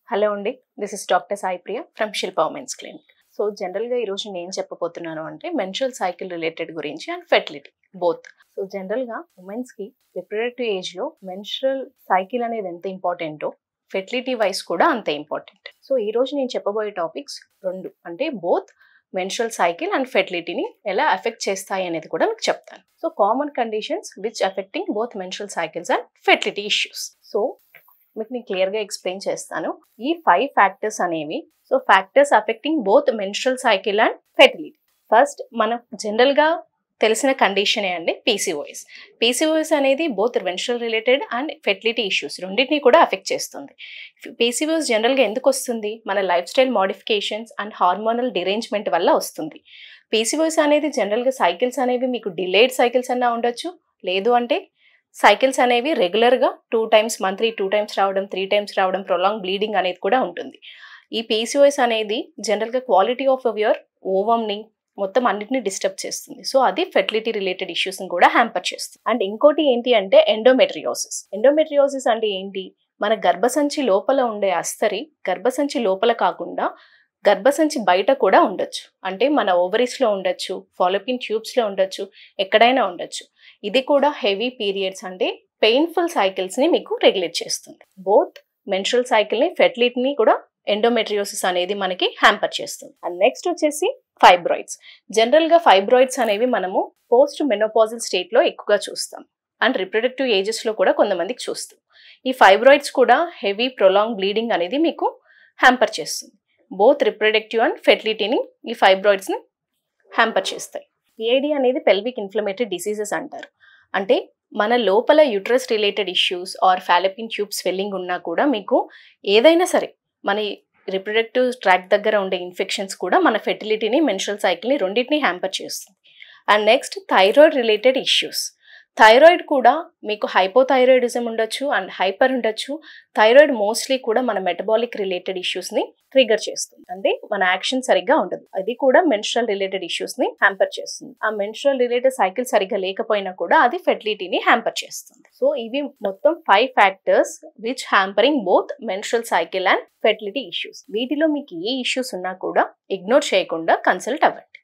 Hello అండి, this is doctor Sai Priya from Shilpa women's clinic. So జనరల్గా ఈరోజు నేను చెప్పబోతున్నాను అంటే మెన్స్ట్రువల్ సైకిల్ రిలేటెడ్ గురించి అండ్ ఫెర్టిలిటీ బోత్. సో జనరల్గా ఉమెన్స్కి రిప్రొడక్టివ్ ఏజ్లో మెన్స్ట్రువల్ సైకిల్ అనేది ఎంత ఇంపార్టెంటో ఫెర్టిలిటీ వైజ్ కూడా అంతే ఇంపార్టెంట్. సో ఈరోజు నేను చెప్పబోయే టాపిక్స్ రెండు, అంటే బోత్ మెన్స్ట్రువల్ సైకిల్ అండ్ ఫెర్టిలిటీని ఎలా ఎఫెక్ట్ చేస్తాయి అనేది కూడా మీకు చెప్తాను. So common conditions which effecting both menstrual cycles and fertility issues. So మీకు నేను క్లియర్గా ఎక్స్ప్లెయిన్ చేస్తాను. ఈ 5 ఫ్యాక్టర్స్ అనేవి, so factors affecting both menstrual cycle and fertility. First మనం జనరల్గా తెలిసిన కండిషనే అండి పీసీఓఎస్. పీసీఓఎస్ అనేది both menstrual related and fertility issues రెండింటినీ కూడా ఎఫెక్ట్ చేస్తుంది. పీసీఓఎస్ జనరల్గా ఎందుకు వస్తుంది? మన life style modifications and hormonal derangement వల్ల వస్తుంది. పీసీఓఎస్ అనేది జనరల్గా సైకిల్స్ అనేవి మీకు డిలేడ్ సైకిల్స్ అన్నా ఉండొచ్చు, లేదు అంటే సైకిల్స్ అనేవి రెగ్యులర్గా 2 times మంత్లీ 2 times రావడం, 3 times రావడం, ప్రొలాంగ్ బ్లీడింగ్ అనేది కూడా ఉంటుంది. ఈ పీసీఓఎస్ అనేది జనరల్గా క్వాలిటీ ఆఫ్ యువర్ ఓవమ్ని మొత్తం అన్నిటిని డిస్టర్బ్ చేస్తుంది. సో అది ఫెర్టిలిటీ రిలేటెడ్ ఇష్యూస్ని కూడా హ్యాంపర్ చేస్తుంది. అండ్ ఇంకోటి ఏంటి అంటే ఎండోమెట్రియోసిస్. ఎండోమెట్రియోసిస్ అంటే ఏంటి? మన గర్భసంచి లోపల ఉండే అస్తరి గర్భసంచి లోపల కాకుండా గర్భసంచి బయట కూడా ఉండొచ్చు. అంటే మన ఓవరీస్లో ఉండొచ్చు, ఫాలోపియన్ ట్యూబ్స్లో ఉండొచ్చు, ఎక్కడైనా ఉండొచ్చు. ఇది కూడా హెవీ పీరియడ్స్ అంటే పెయిన్ఫుల్ సైకిల్స్ని మీకు రెగ్యులేట్ చేస్తుంది. బోత్ మెన్స్ట్రువల్ సైకిల్ని ఫెర్టిలిటీని కూడా ఎండోమెట్రియోసిస్ అనేది మనకి హ్యాంపర్ చేస్తుంది. అండ్ నెక్స్ట్ వచ్చేసి ఫైబ్రాయిడ్స్. జనరల్గా ఫైబ్రాయిడ్స్ అనేవి మనము పోస్ట్ మెనోపాజల్ స్టేట్లో ఎక్కువగా చూస్తాం అండ్ రిప్రొడక్టివ్ ఏజెస్లో కూడా కొంతమందికి చూస్తాం. ఈ ఫైబ్రాయిడ్స్ కూడా హెవీ ప్రొలాంగ్ బ్లీడింగ్ అనేది మీకు హ్యాంపర్ చేస్తుంది. బోత్ రిప్రొడక్టివ్ అండ్ ఫెర్టిలిటీని ఈ ఫైబ్రాయిడ్స్ని హ్యాంపర్ చేస్తాయి. పిఐడి అనేది పెల్విక్ ఇన్ఫ్లమేటరీ డిసీజెస్ అంటారు. అంటే మన లోపల uterus related issues or fallopian tube swelling ఉన్నా కూడా మీకు ఏదైనా సరే మన రిప్రొడక్టివ్ ట్రాక్ దగ్గర ఉండే ఇన్ఫెక్షన్స్ కూడా మన ఫెర్టిలిటీని మెన్స్ట్రువల్ సైకిల్ని రెండింటిని హ్యాంపర్ చేస్తుంది. And next thyroid related issues. Thyroid కూడా మీకు హైపోథైరాయిడిజం ఉండొచ్చు అండ్ హైపర్ ఉండొచ్చు. థైరాయిడ్ మోస్ట్లీ కూడా మన మెటబాలిక్ రిలేటెడ్ ఇష్యూస్ని ట్రిగర్ చేస్తుంది. అంటే మన యాక్షన్ సరిగ్గా ఉండదు. అది కూడా మెన్స్ట్రువల్ రిలేటెడ్ ఇష్యూస్ని హ్యాంపర్ చేస్తుంది. ఆ మెన్స్ట్రువల్ రిలేటెడ్ సైకిల్ సరిగ్గా లేకపోయినా కూడా అది ఫెర్టిలిటీని హ్యాంపర్ చేస్తుంది. సో ఇవి మొత్తం 5 factors which hampering both menstrual cycle and fertility issues. వీటిలో మీకు ఏ ఇష్యూస్ ఉన్నా కూడా ఇగ్నోర్ చేయకుండా కన్సల్ట్ అవ్వండి.